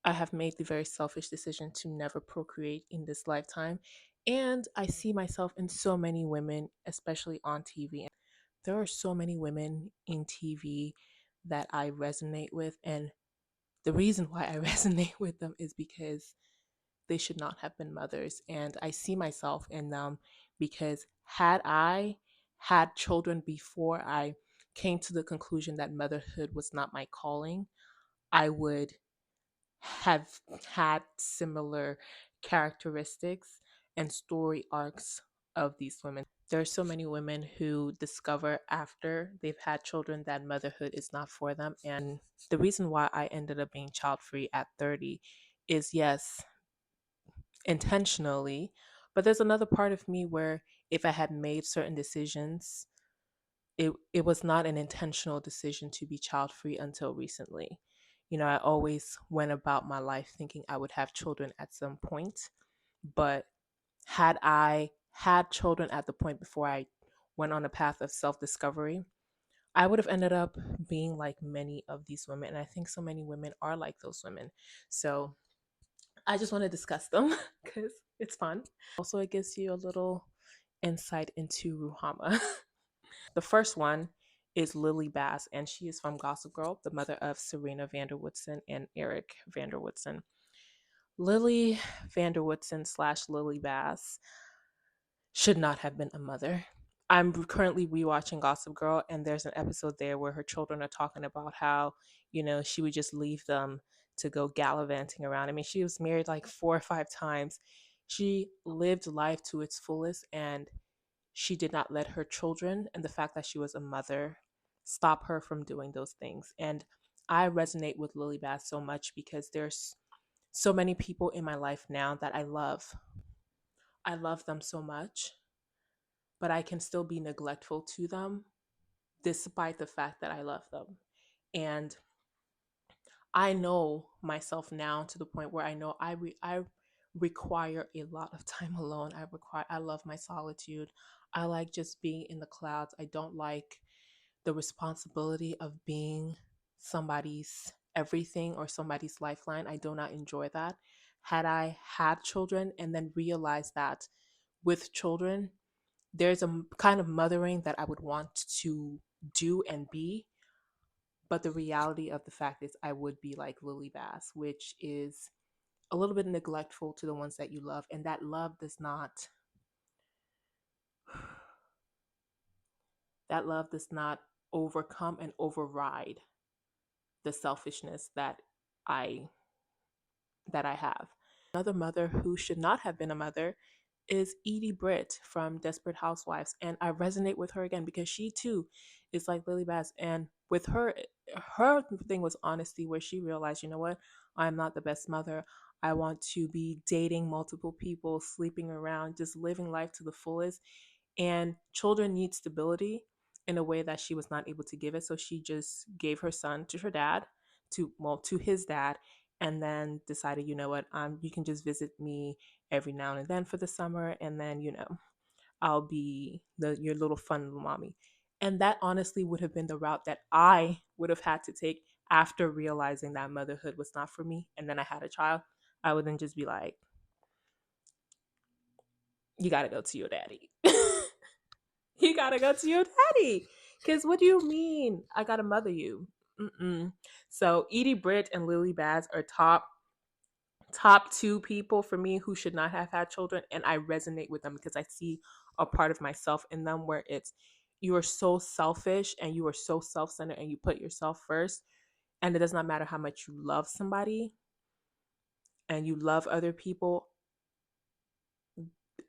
I have made the very selfish decision to never procreate in this lifetime. And I see myself in so many women, especially on TV. There are so many women in TV that I resonate with. And the reason why I resonate with them is because they should not have been mothers. And I see myself in them because had I had children before I came to the conclusion that motherhood was not my calling, I would have had similar characteristics and story arcs of these women. There are so many women who discover after they've had children that motherhood is not for them. And the reason why I ended up being child free at 30 is yes, intentionally, but there's another part of me where if I had made certain decisions, it was not an intentional decision to be child free until recently. I always went about my life thinking I would have children at some point, but had I had children at the point before I went on a path of self discovery, I would have ended up being like many of these women. And I think so many women are like those women. So I just want to discuss them because it's fun. Also, it gives you a little insight into Ruhama. The first one is Lily Bass, and she is from Gossip Girl, the mother of Serena Vanderwoodson and Eric Vanderwoodson. Lily Vanderwoodson slash Lily Bass should not have been a mother. I'm currently rewatching Gossip Girl, and there's an episode there where her children are talking about how, she would just leave them to go gallivanting around. I mean, she was married like 4 or 5 times. She lived life to its fullest, and she did not let her children and the fact that she was a mother stop her from doing those things. And I resonate with Lily Bass so much because there's so many people in my life now that I love. I love them so much, but I can still be neglectful to them despite the fact that I love them. And I know myself now to the point where I know I require a lot of time alone. I love my solitude. I like just being in the clouds. I don't like the responsibility of being somebody's everything or somebody's lifeline. I do not enjoy that. Had I had children and then realized that with children, there's a kind of mothering that I would want to do and be. But the reality of the fact is, I would be like Lily Bass, which is a little bit neglectful to the ones that you love. And that love does not, that love does not overcome and override the selfishness I that I have. Another mother who should not have been a mother is Edie Britt from Desperate Housewives. And I resonate with her again because she too is like Lily Bass. And with her, her thing was honesty, where she realized, you know what, I'm not the best mother. I want to be dating multiple people, sleeping around, just living life to the fullest. And children need stability in a way that she was not able to give it. So she just gave her son to her dad, to his dad, and then decided, you know what, you can just visit me every now and then for the summer, and then I'll be your little fun little mommy. And that honestly would have been the route that I would have had to take after realizing that motherhood was not for me, and then I had a child. I would then just be like, you got to go to your daddy. You gotta go to your daddy. Because what do you mean? I gotta mother you. Mm-mm. So Edie Britt and Lily Baz are top two people for me who should not have had children, and I resonate with them because I see a part of myself in them where it's you are so selfish and you are so self-centered and you put yourself first, and it does not matter how much you love somebody and you love other people.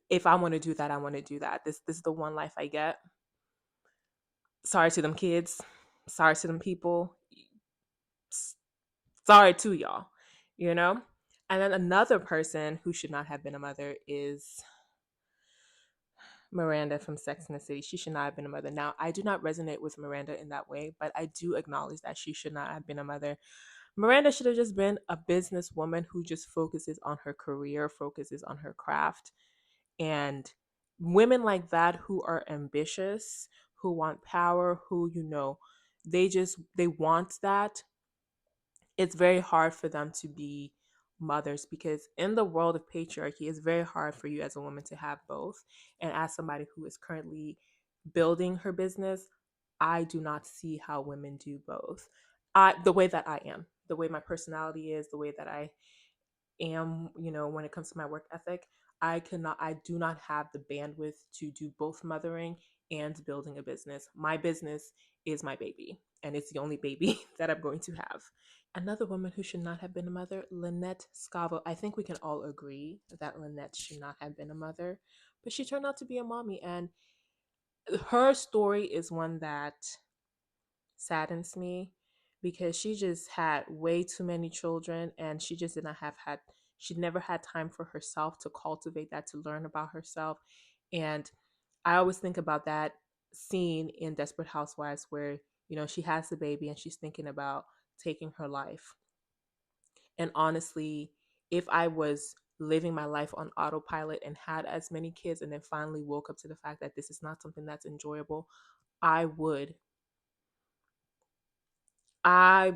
If I want to do that, I want to do that. This is the one life I get. Sorry to them kids. Sorry to them people. Sorry to y'all, you know? And then another person who should not have been a mother is Miranda from Sex and the City. She should not have been a mother. Now, I do not resonate with Miranda in that way, but I do acknowledge that she should not have been a mother. Miranda should have just been a businesswoman who just focuses on her career, focuses on her craft. And women like that who are ambitious, who want power, who, they want that. It's very hard for them to be mothers, because in the world of patriarchy, it's very hard for you as a woman to have both. And as somebody who is currently building her business, I do not see how women do both. The way that I am, the way my personality is, the way that I am, when it comes to my work ethic, I do not have the bandwidth to do both mothering and building a business. My business is my baby, and it's the only baby that I'm going to have. Another woman who should not have been a mother, Lynette Scavo. I think we can all agree that Lynette should not have been a mother, but she turned out to be a mommy, and her story is one that saddens me because she just had way too many children, and she just did not have had she never had time for herself to cultivate that, to learn about herself. And I always think about that scene in Desperate Housewives where, she has the baby and she's thinking about taking her life. And honestly, if I was living my life on autopilot and had as many kids and then finally woke up to the fact that this is not something that's enjoyable, I would I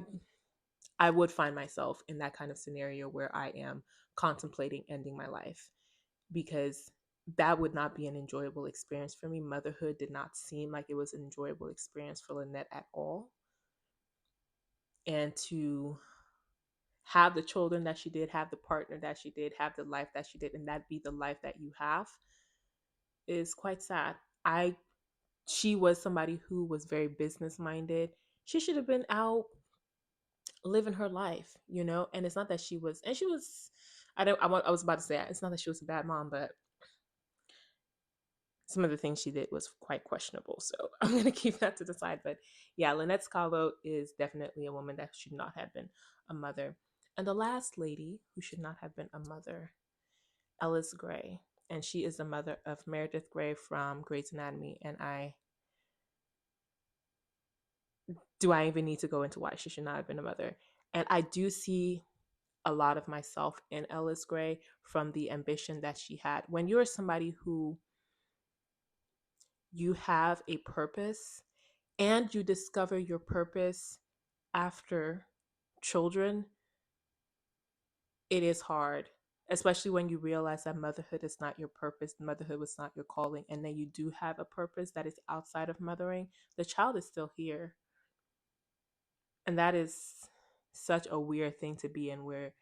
I would find myself in that kind of scenario where I am contemplating ending my life, because that would not be an enjoyable experience for me. Motherhood did not seem like it was an enjoyable experience for Lynette at all. And to have the children that she did, have the partner that she did, have the life that she did, and that be the life that you have is quite sad. I She was somebody who was very business minded. She should have been out living her life. And it's not that she was, I was about to say, it's not that she was a bad mom, but some of the things she did was quite questionable. So I'm going to keep that to the side. But yeah, Lynette Scalvo is definitely a woman that should not have been a mother. And the last lady who should not have been a mother, Ellis Gray. And she is the mother of Meredith Grey from Grey's Anatomy. And do I even need to go into why she should not have been a mother? And I do see a lot of myself in Ellis Gray from the ambition that she had. When you're somebody who you have a purpose and you discover your purpose after children, it is hard, especially when you realize that motherhood is not your purpose, motherhood was not your calling, and then you do have a purpose that is outside of mothering. The child is still here. And that is such a weird thing to be in, where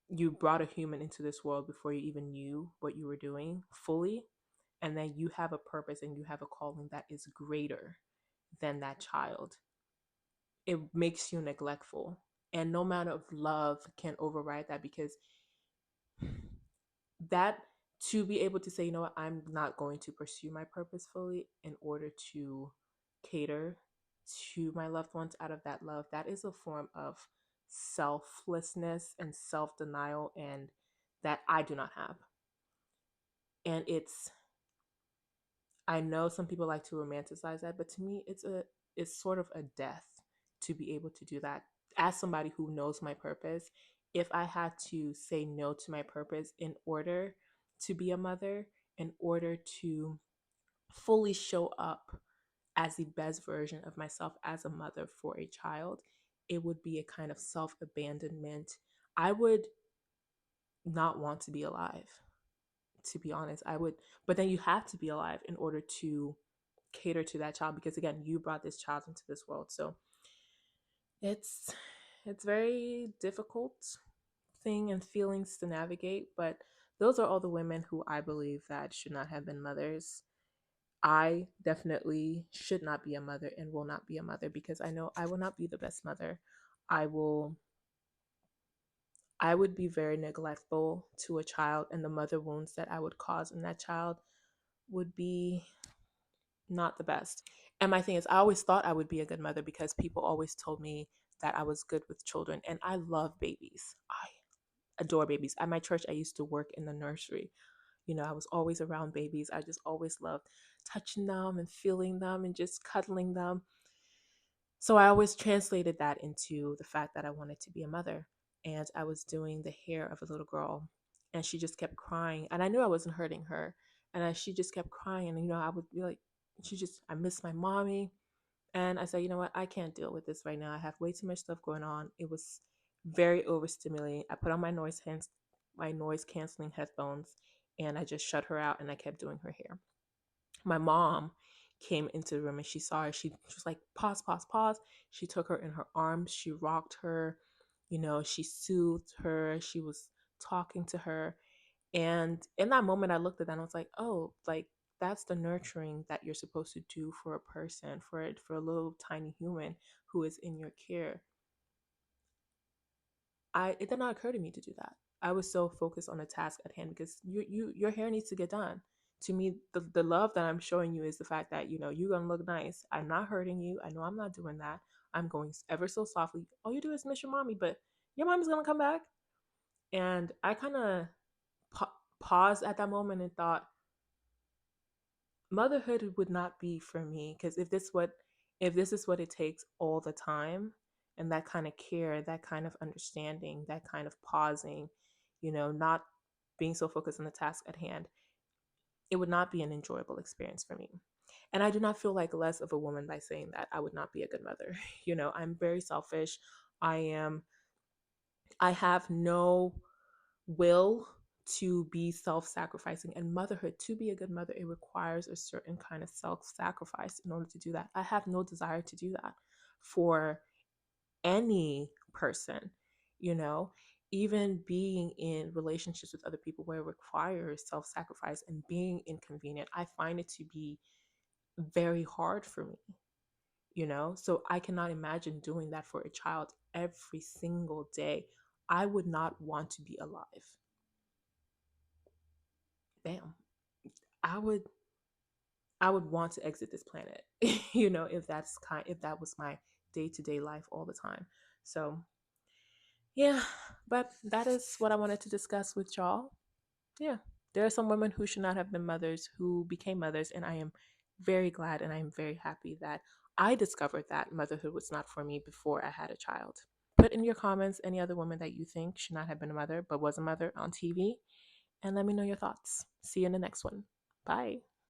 you brought a human into this world before you even knew what you were doing fully, and then you have a purpose and you have a calling that is greater than that child. It makes you neglectful, and no amount of love can override that, because that to be able to say, I'm not going to pursue my purpose fully in order to cater to my loved ones out of that love, that is a form of selflessness and self-denial, and that I do not have. And I know some people like to romanticize that, but to me it's sort of a death to be able to do that. As somebody who knows my purpose, if I had to say no to my purpose in order to be a mother, in order to fully show up as the best version of myself as a mother for a child, it would be a kind of self-abandonment. I would not want to be alive, to be honest. I would, but then you have to be alive in order to cater to that child, because again, you brought this child into this world. So it's very difficult thing and feelings to navigate, but those are all the women who I believe that should not have been mothers. I definitely should not be a mother and will not be a mother, because I know I will not be the best mother. I will I would be very neglectful to a child, and the mother wounds that I would cause in that child would be not the best. And my thing is, I always thought I would be a good mother because people always told me that I was good with children. And I love babies. I adore babies. At my church, I used to work in the nursery. I was always around babies. I just always loved touching them and feeling them and just cuddling them. So I always translated that into the fact that I wanted to be a mother. And I was doing the hair of a little girl, and she just kept crying. And I knew I wasn't hurting her. And she just kept crying. And, I would be like, I miss my mommy. And I said, you know what? I can't deal with this right now. I have way too much stuff going on. very overstimulating. I put on my noise canceling headphones, and I just shut her out and I kept doing her hair. My mom came into the room and she saw her. She was like, pause, pause, pause. She took her in her arms. She rocked her. She soothed her. She was talking to her. And in that moment, I looked at that and I was like, oh, like that's the nurturing that you're supposed to do for a person, for a little tiny human who is in your care. It did not occur to me to do that. I was so focused on the task at hand because your hair needs to get done. To me, the love that I'm showing you is the fact that you're gonna look nice. I'm not hurting you. I know I'm not doing that. I'm going ever so softly. All you do is miss your mommy, but your mommy's gonna come back. And I kind of pa- paused at that moment and thought, motherhood would not be for me, because if this is what it takes all the time, and that kind of care, that kind of understanding, that kind of pausing, not being so focused on the task at hand, it would not be an enjoyable experience for me. And I do not feel like less of a woman by saying that I would not be a good mother. I'm very selfish. I have no will to be self-sacrificing, and motherhood, to be a good mother, it requires a certain kind of self-sacrifice in order to do that. I have no desire to do that for any person. you know Even being in relationships with other people where it requires self-sacrifice and being inconvenient, I find it to be very hard for me. So I cannot imagine doing that for a child every single day. I would not want to be alive. Damn. I would i would want to exit this planet, if that was my day-to-day life all the time. So yeah, but that is what I wanted to discuss with y'all. Yeah, there are some women who should not have been mothers who became mothers, and I am very glad and I am very happy that I discovered that motherhood was not for me before I had a child. Put in your comments any other woman that you think should not have been a mother but was a mother on TV, and let me know your thoughts. See you in the next one. Bye.